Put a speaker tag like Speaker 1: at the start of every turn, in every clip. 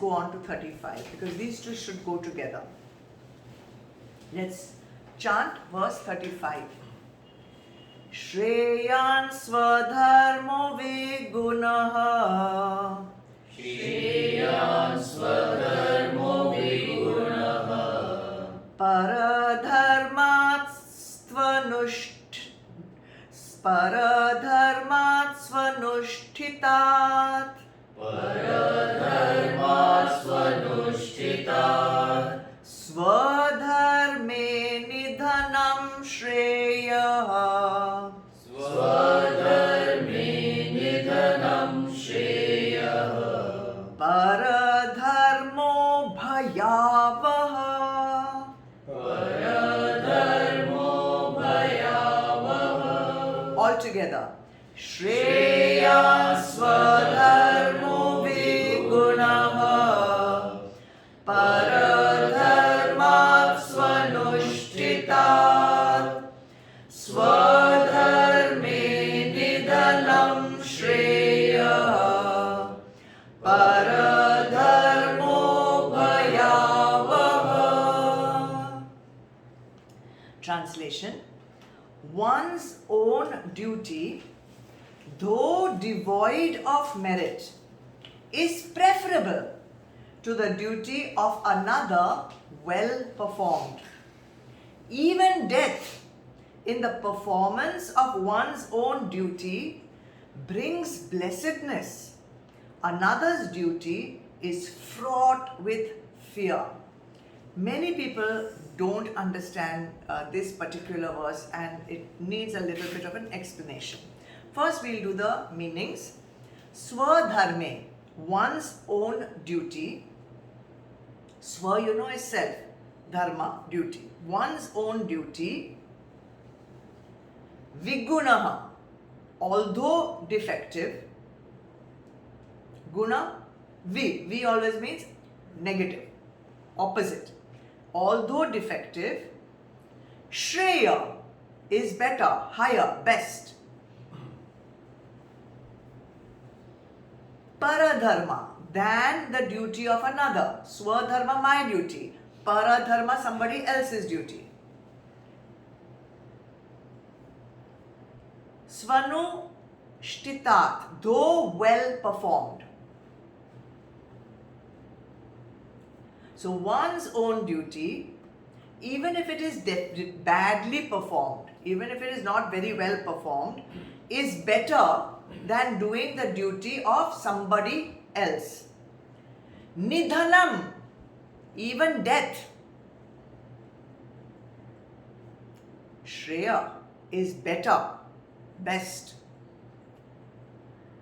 Speaker 1: go on to 35 because these two should go together. Let's chant verse 35. Shreyan swadharmo vigunaha.
Speaker 2: Shreyan swadharmo vigunaha.
Speaker 1: Paradharmat svanushtitat.
Speaker 2: Paradharmat svanushtitat.
Speaker 1: Swadharme nidhanam shreya.
Speaker 2: Swadharme nidhanam shreya.
Speaker 1: Paradharmo bhayavaha.
Speaker 2: Paradharmo bhayavaha.
Speaker 1: All together. Shreya swadharmo vigunaha. Paradharmat svanushtitat. Swadharme nidhanam shreya. Paradharmo bhayavaha. Translation. One's own duty, though devoid of merit, is preferable to the duty of another well performed. Even death in the performance of one's own duty brings blessedness. Another's duty is fraught with fear. Many people don't understand this particular verse and it needs a little bit of an explanation. First, we'll do the meanings. Swadharme, one's own duty. Swa, you know, is self. Dharma, duty. One's own duty. Vigunaha, although defective. Guna, V always means negative, opposite. Although defective, Shreya is better, higher, best. Paradharma, than the duty of another. Swadharma, my duty. Paradharma, somebody else's duty. Svanu shtitat, though well performed. So one's own duty, even if it is badly performed, even if it is not very well performed, is better than doing the duty of somebody else. Nidhanam, even death. Shreya is better, best.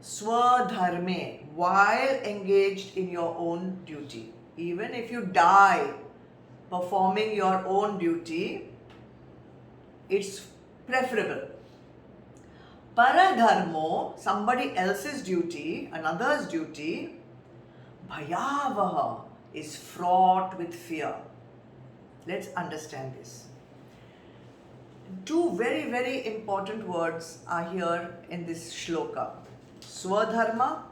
Speaker 1: Swadharme, while engaged in your own duty. Even if you die performing your own duty, it's preferable. Paradharmo, somebody else's duty, another's duty, bhayavaha, is fraught with fear. Let's understand this. Two very, very important words are here in this shloka. Swadharma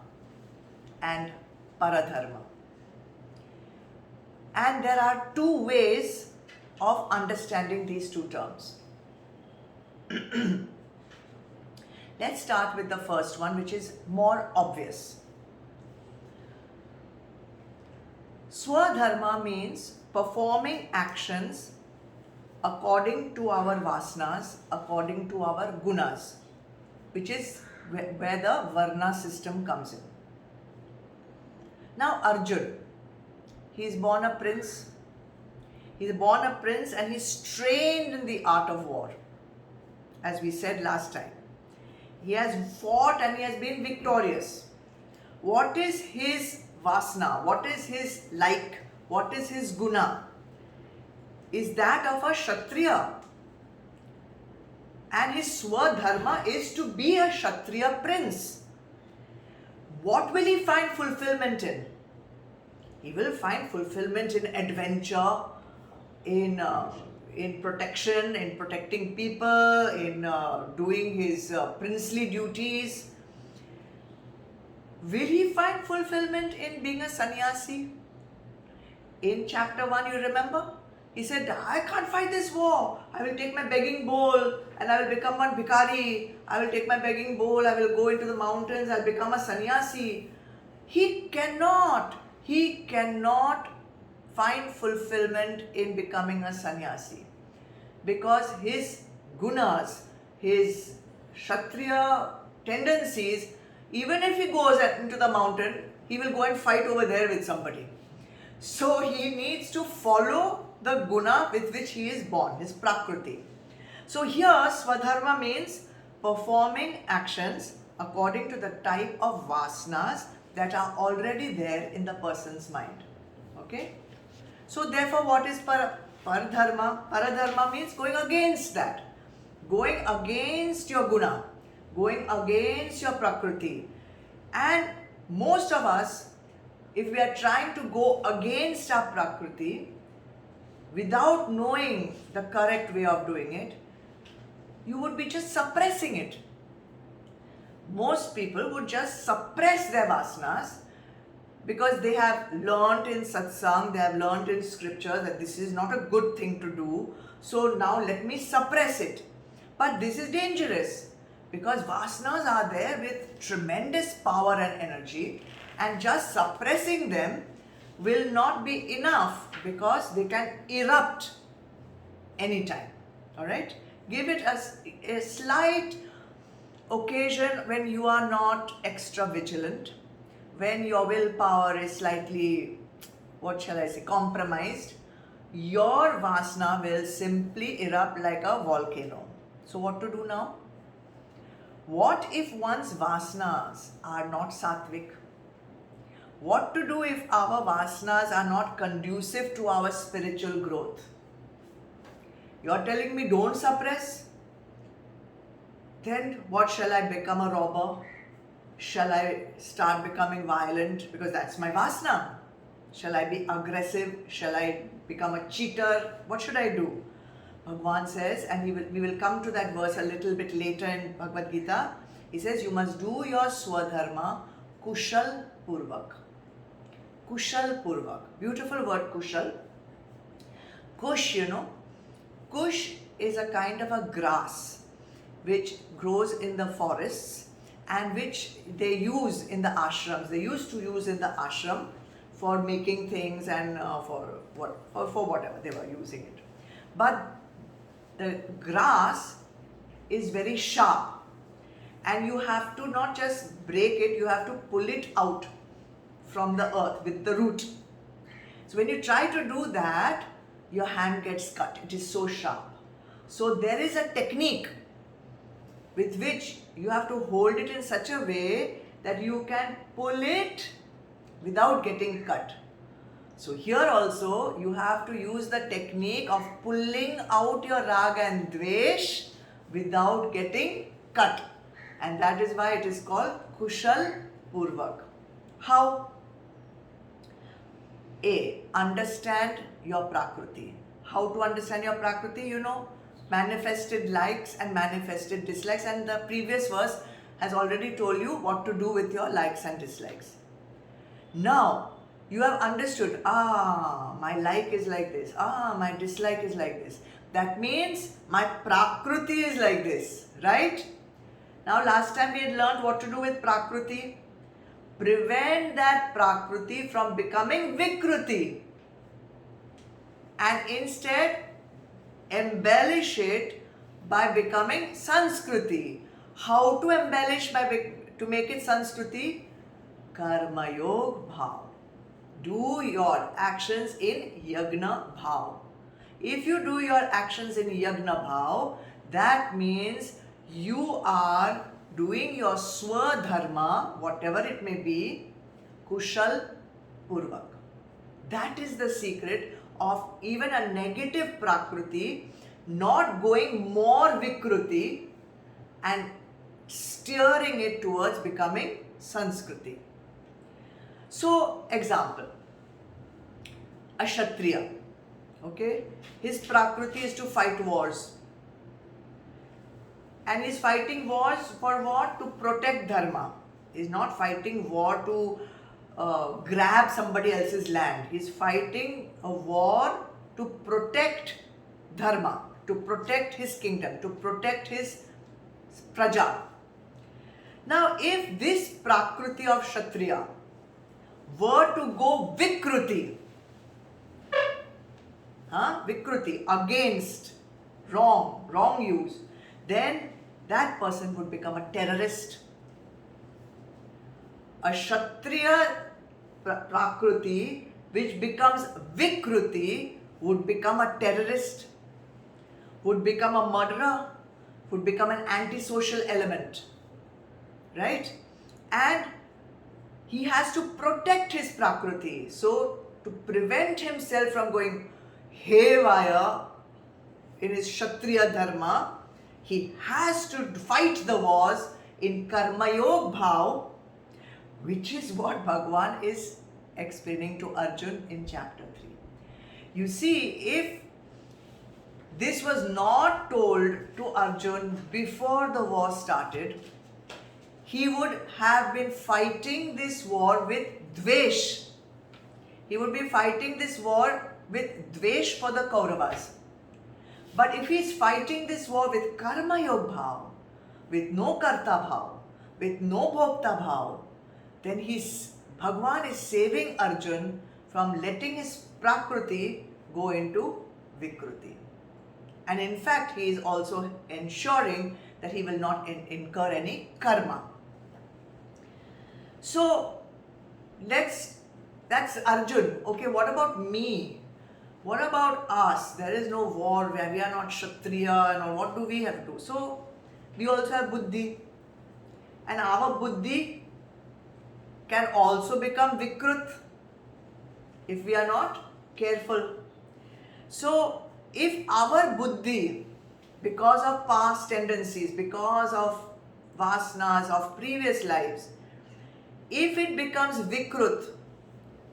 Speaker 1: and Paradharma. And there are two ways of understanding these two terms. Let's start with the first one, which is more obvious. Swadharma means performing actions according to our vasanas, according to our gunas, which is where the varna system comes in. Now Arjun, he is born a prince. He is born a prince and he is trained in the art of war, as we said last time. He has fought and he has been victorious. What is his vasana? What is his like? What is his guna? Is that of a Kshatriya. And his swadharma is to be a Kshatriya prince. What will he find fulfillment in? He will find fulfillment in adventure, in protection, in protecting people, in doing his princely duties. Will he find fulfillment in being a sannyasi? In chapter 1, you remember? He said, I can't fight this war. I will take my begging bowl and I will become one bhikari. I will take my begging bowl, I will go into the mountains, I'll become a sannyasi. He cannot find fulfillment in becoming a sannyasi because his gunas, his kshatriya tendencies, even if he goes into the mountain, he will go and fight over there with somebody. So he needs to follow the guna with which he is born, his prakriti. So here swadharma means performing actions according to the type of vasanas that are already there in the person's mind. Okay? So therefore what is paradharma? Paradharma means going against that. Going against your guna. Going against your prakriti. And most of us, if we are trying to go against our prakriti without knowing the correct way of doing it, you would be just suppressing it. Most people would just suppress their vasanas because they have learnt in satsang, they have learnt in scripture that this is not a good thing to do. So now let me suppress it. But this is dangerous because vasanas are there with tremendous power and energy, and just suppressing them will not be enough because they can erupt anytime. Alright? Give it a slight occasion when you are not extra vigilant, when your willpower is slightly, compromised, your vasana will simply erupt like a volcano. So what to do now? What if one's vasanas are not sattvic? What to do if our vasanas are not conducive to our spiritual growth? You are telling me don't suppress? Then what, shall I become a robber? Shall I start becoming violent because that's my vasana? Shall I be aggressive? Shall I become a cheater? What should I do? Bhagavan says, and we will come to that verse a little bit later in Bhagavad Gita. He says, you must do your swadharma kushal purvak. Kushal purvak. Beautiful word kushal. Kush, Kush is a kind of a grass which grows in the forests and which they use in the ashrams. They used to use in the ashram for making things and for whatever they were using it. But the grass is very sharp and you have to not just break it, you have to pull it out from the earth with the root. So when you try to do that, your hand gets cut. It is so sharp. So there is a technique with which you have to hold it in such a way that you can pull it without getting cut. So here also you have to use the technique of pulling out your raga and dvesh without getting cut. And that is why it is called Kushal Purvak. How? A. Understand your Prakriti. How to understand your Prakriti? Manifested likes and manifested dislikes, and the previous verse has already told you what to do with your likes and dislikes. Now, you have understood, my like is like this, my dislike is like this. That means my Prakriti is like this, right? Now, last time we had learned what to do with Prakriti. Prevent that Prakriti from becoming Vikruti and instead embellish it by becoming Sanskriti. How to embellish to make it Sanskriti? Karma Yog Bhav. Do your actions in Yagna Bhav. If you do your actions in Yagna Bhav, that means you are doing your Swadharma, whatever it may be, Kushal Purvak. That is the secret of even a negative Prakriti not going more Vikruti and steering it towards becoming Sanskriti. So, example, a Kshatriya, okay, his Prakriti is to fight wars. And he's fighting wars for what? To protect Dharma. He's not fighting war to grab somebody else's land. He's fighting a war to protect dharma, to protect his kingdom, to protect his praja. Now, if this prakriti of Kshatriya were to go vikruti, vikruti, against wrong use, then that person would become a terrorist. A Kshatriya prakriti which becomes vikruti would become a terrorist, would become a murderer, would become an antisocial element, right? And he has to protect his prakriti. So to prevent himself from going haywire in his Kshatriya dharma, he has to fight the wars in Karma Yoga Bhav, which is what Bhagavan is explaining to Arjun in chapter 3. You see, if this was not told to Arjun before the war started, he would have been fighting this war with dvesh. He would be fighting this war with dvesh for the Kauravas. But if he is fighting this war with Karma Yoga Bhav, with no Karta Bhav, with no Bhokta Bhav, then Bhagavan is saving Arjun from letting his prakriti go into vikruti. And in fact, he is also ensuring that he will not incur any karma. So, that's Arjun. Okay, what about me? What about us? There is no war where we are not Kshatriya and all. What do we have to do? So, we also have buddhi. And our buddhi can also become vikrut if we are not careful. So, if our buddhi, because of past tendencies, because of vasanas of previous lives, if it becomes vikrut,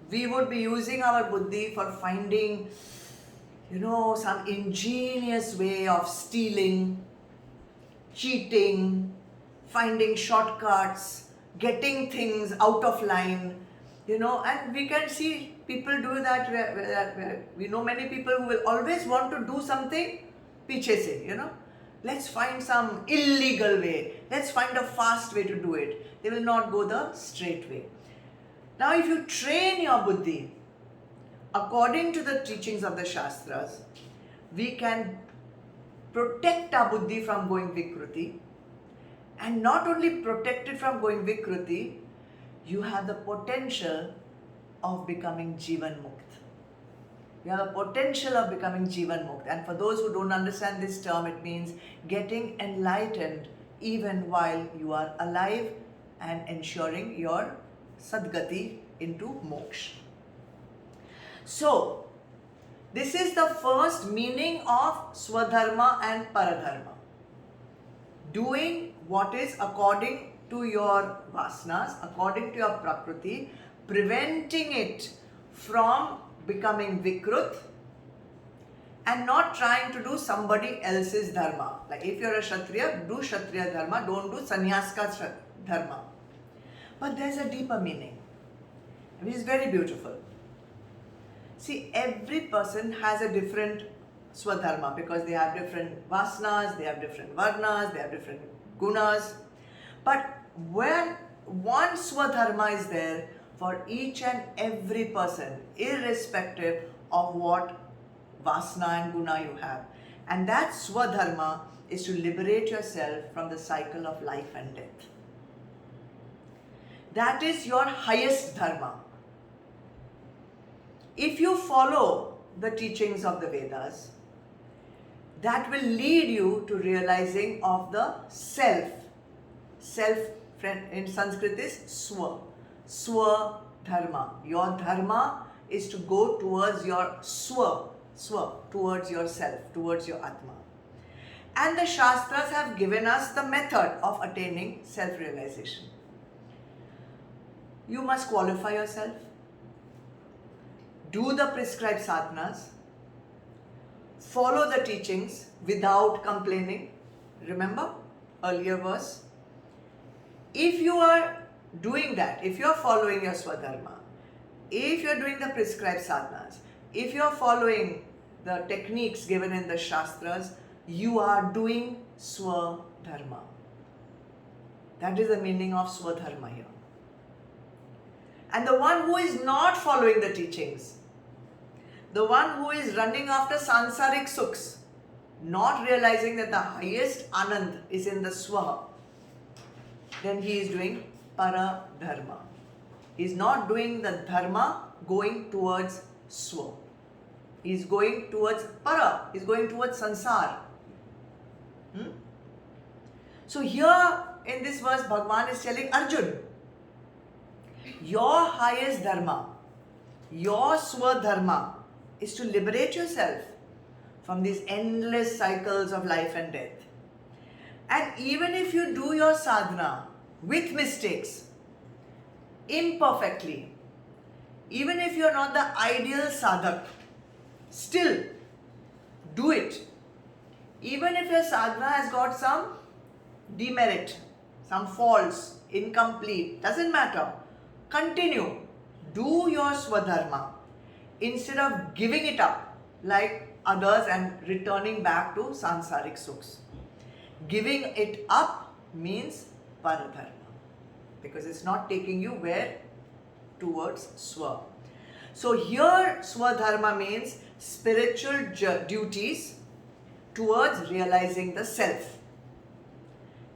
Speaker 1: we would be using our buddhi for finding, some ingenious way of stealing, cheating, finding shortcuts, getting things out of line, and we can see people do that where we know many people who will always want to do something piche se, let's find some illegal way, let's find a fast way to do it. They will not go the straight way. Now, if you train your buddhi according to the teachings of the Shastras, we can protect our buddhi from going vikruti. And not only protect it from going vikruti, you have the potential of becoming Jivan Mukt. You have a potential of becoming Jivan Mukt. And for those who don't understand this term, it means getting enlightened even while you are alive and ensuring your sadgati into moksha. So, this is the first meaning of Swadharma and Paradharma. Doing what is according to your vasanas, according to your prakriti, preventing it from becoming vikrut, and not trying to do somebody else's dharma. Like if you're a Kshatriya, do Kshatriya dharma, don't do Sannyaska dharma. But there's a deeper meaning, which is very beautiful. See, every person has a different Swadharma because they have different vasanas, they have different varnas, they have different gunas. But when one Swadharma is there for each and every person, irrespective of what vasana and guna you have. And that Swadharma is to liberate yourself from the cycle of life and death. That is your highest dharma. If you follow the teachings of the Vedas, that will lead you to realizing of the self. Self in Sanskrit is swa. Swa dharma. Your dharma is to go towards your swa, towards yourself, towards your atma. And the Shastras have given us the method of attaining self-realization. You must qualify yourself. Do the prescribed sadhanas. Follow the teachings without complaining. Remember earlier verse. If you are doing that, if you're following your Swadharma, if you're doing the prescribed sadhanas, if you're following the techniques given in the Shastras, you are doing Swadharma. That is the meaning of Swadharma here. And the one who is not following the teachings, the one who is running after sansarik sukhs, not realizing that the highest anand is in the Swa, then he is doing Paradharma. He is not doing the Dharma going towards Swa. He is going towards Para. He is going towards Sansar. So here in this verse, Bhagavan is telling Arjun, your highest Dharma, your Swadharma is to liberate yourself from these endless cycles of life and death. And even if you do your sadhana with mistakes, imperfectly, even if you are not the ideal sadhak, still do it. Even if your sadhana has got some demerit, some faults, incomplete, doesn't matter. Continue. Do your Swadharma instead of giving it up like others and returning back to sansarik sukhs. Giving it up means Paradharma, because it's not taking you where? Towards Swa. So here Swadharma means spiritual duties towards realizing the self.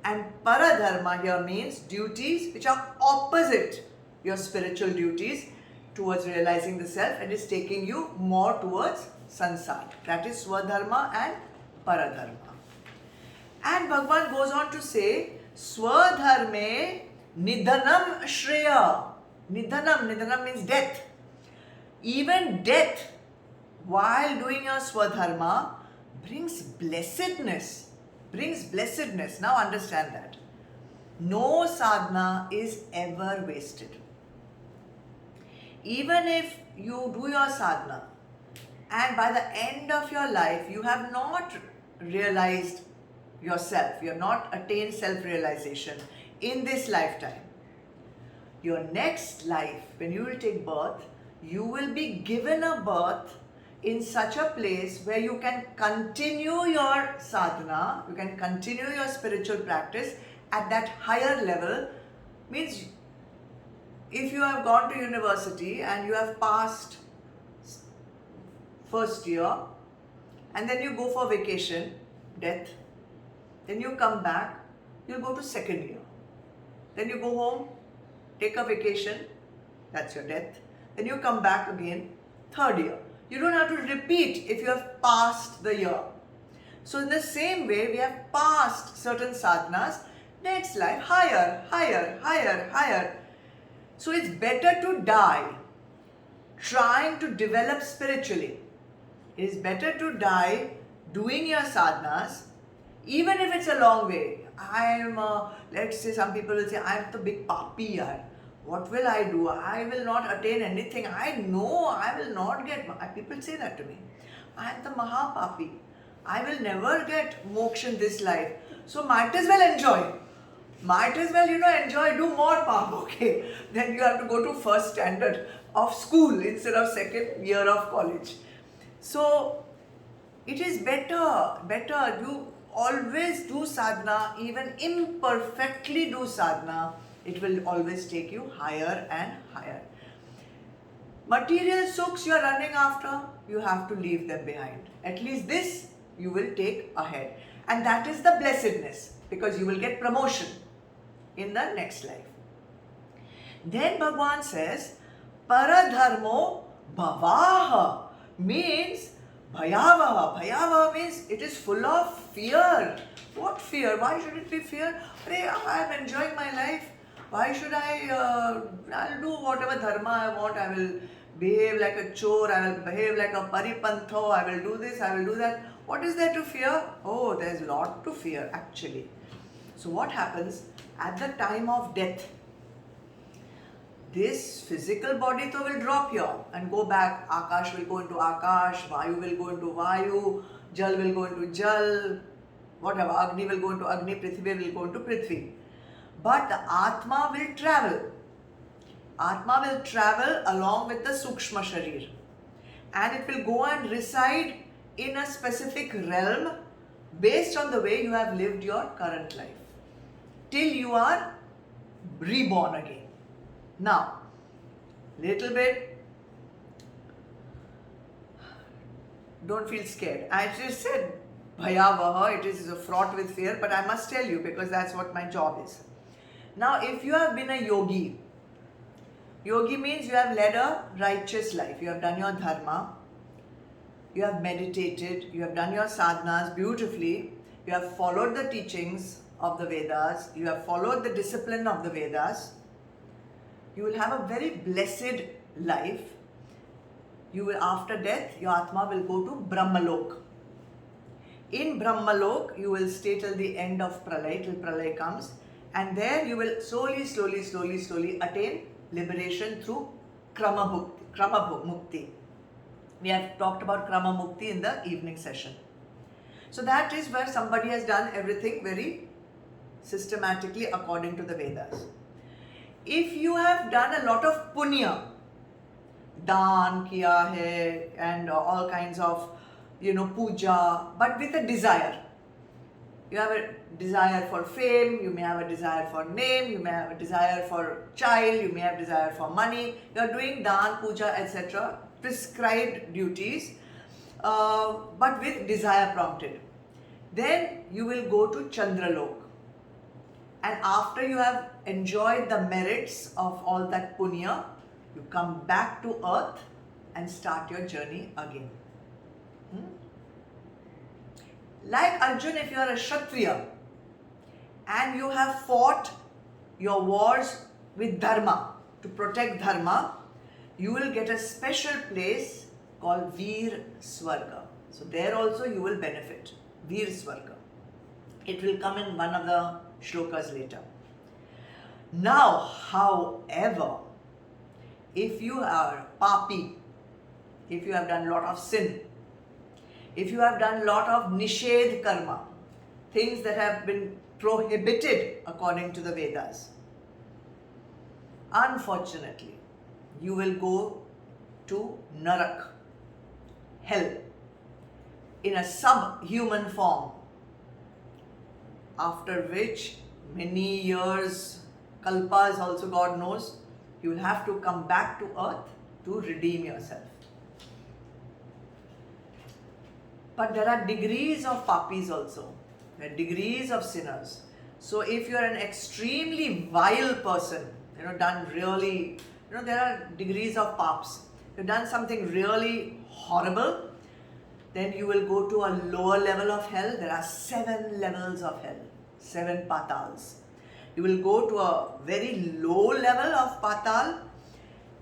Speaker 1: And Paradharma here means duties which are opposite your spiritual duties towards realizing the self, and is taking you more towards sansar. That is Swadharma and Paradharma. And Bhagavan goes on to say, Swadharme nidhanam shreya. Nidhanam means death. Even death, while doing your Swadharma, brings blessedness. Now understand that. No sadhana is ever wasted. Even if you do your sadhana and by the end of your life you have not realized yourself, you have not attained self-realization in this lifetime, your next life, when you will take birth, you will be given a birth in such a place where you can continue your sadhana, you can continue your spiritual practice at that higher level. Means if you have gone to university and you have passed first year and then you go for vacation, death, then you come back, you'll go to second year. Then you go home, take a vacation, that's your death. Then you come back again, third year. You don't have to repeat if you have passed the year. So in the same way, we have passed certain sadhanas, next life, higher. So it's better to die trying to develop spiritually. It is better to die doing your sadhanas, even if it's a long way. Let's say some people will say, I'm the big papi yaar. What will I do? I will not attain anything. I know I will not get. People say that to me. I am the Mahapapi. I will never get moksha in this life. So might as well enjoy. Might as well, enjoy, do more pap, okay? Then you have to go to first standard of school instead of second year of college. So it is better. You always do sadhana, even imperfectly do sadhana. It will always take you higher and higher. Material sukhs you are running after, you have to leave them behind. At least this you will take ahead. And that is the blessedness, because you will get promotion in the next life. Then Bhagavan says, Paradharmo bhavaha means bhayavaha. Bhayavaha means it is full of fear. What fear? Why should it be fear? I am enjoying my life. Why should I'll do whatever dharma I want. I will behave like a chore. I will behave like a paripantho. I will do this. I will do that. What is there to fear? Oh, there's a lot to fear actually. So what happens at the time of death? This physical body will drop here and go back. Akash will go into Akash. Vayu will go into Vayu. Jal will go into Jal. Whatever. Agni will go into Agni. Prithvi will go into Prithvi. But the Atma will travel. Atma will travel along with the Sukshma Sharir, and it will go and reside in a specific realm based on the way you have lived your current life till you are reborn again. Now, little bit, don't feel scared. I just said bhayavaha, it is fraught with fear, but I must tell you because that's what my job is. Now, if you have been a yogi, yogi means you have led a righteous life. You have done your dharma, you have meditated, you have done your sadhanas beautifully, you have followed the teachings of the Vedas, you have followed the discipline of the Vedas, you will have a very blessed life. You will, after death, your Atma will go to Brahmalok. In Brahmalok, you will stay till the end of Pralay, till Pralay comes, and there you will slowly attain liberation through Krama Mukti. We have talked about Krama Mukti in the evening session. So that is where somebody has done everything very systematically according to the Vedas. If you have done a lot of punya, daan kiya hai, and all kinds of, puja, but with a desire. You have a desire for fame, you may have a desire for name, you may have a desire for child, you may have desire for money. You are doing daan, puja, etc., prescribed duties, but with desire prompted. Then you will go to Chandralok. And after you have enjoyed the merits of all that punya, you come back to earth and start your journey again. Like Arjun, if you are a Kshatriya and you have fought your wars with Dharma, to protect Dharma, you will get a special place called Veer Swarga. So there also you will benefit. Veer Swarga. It will come in one of the shlokas later. Now, however, if you are papi, if you have done a lot of sin, if you have done a lot of nishedh karma, things that have been prohibited according to the Vedas, unfortunately, you will go to Narak, hell, in a subhuman form, after which many years, kalpas also God knows, you will have to come back to earth to redeem yourself. But there are degrees of papis also, there are degrees of sinners. So if you are an extremely vile person, done really, there are degrees of paps. You've done something really horrible, then you will go to a lower level of hell. There are 7 levels of hell, 7 patals. You will go to a very low level of patal,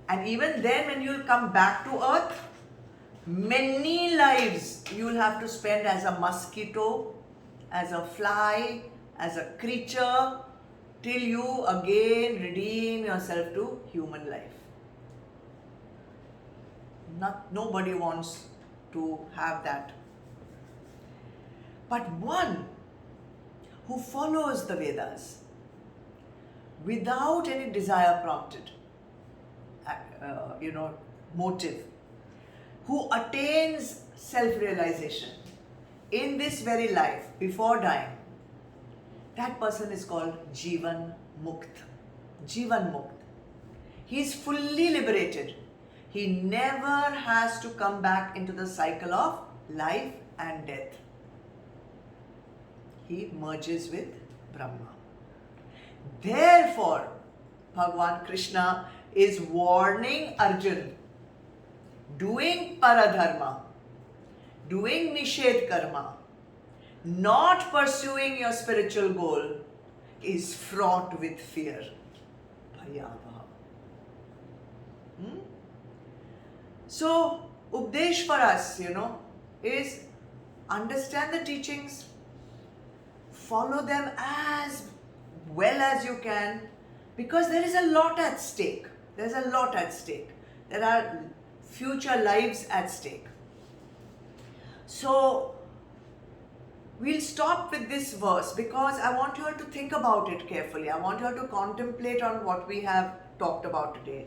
Speaker 1: and even then when you will come back to earth, many lives you will have to spend as a mosquito, as a fly, as a creature, till you again redeem yourself to human life. Nobody wants to have that. But one who follows the Vedas without any desire prompted, motive, who attains self-realization in this very life before dying, that person is called Jivan Mukt. Jivan Mukt. He is fully liberated. He never has to come back into the cycle of life and death. He merges with Brahma. Therefore, Bhagavan Krishna is warning Arjun, doing paradharma, doing nishedh karma, not pursuing your spiritual goal is fraught with fear. Bhayavaha. So, Updesh for us, is understand the teachings, follow them as well as you can, because there is a lot at stake. There's a lot at stake. There are future lives at stake. So, we'll stop with this verse because I want you all to think about it carefully. I want you all to contemplate on what we have talked about today.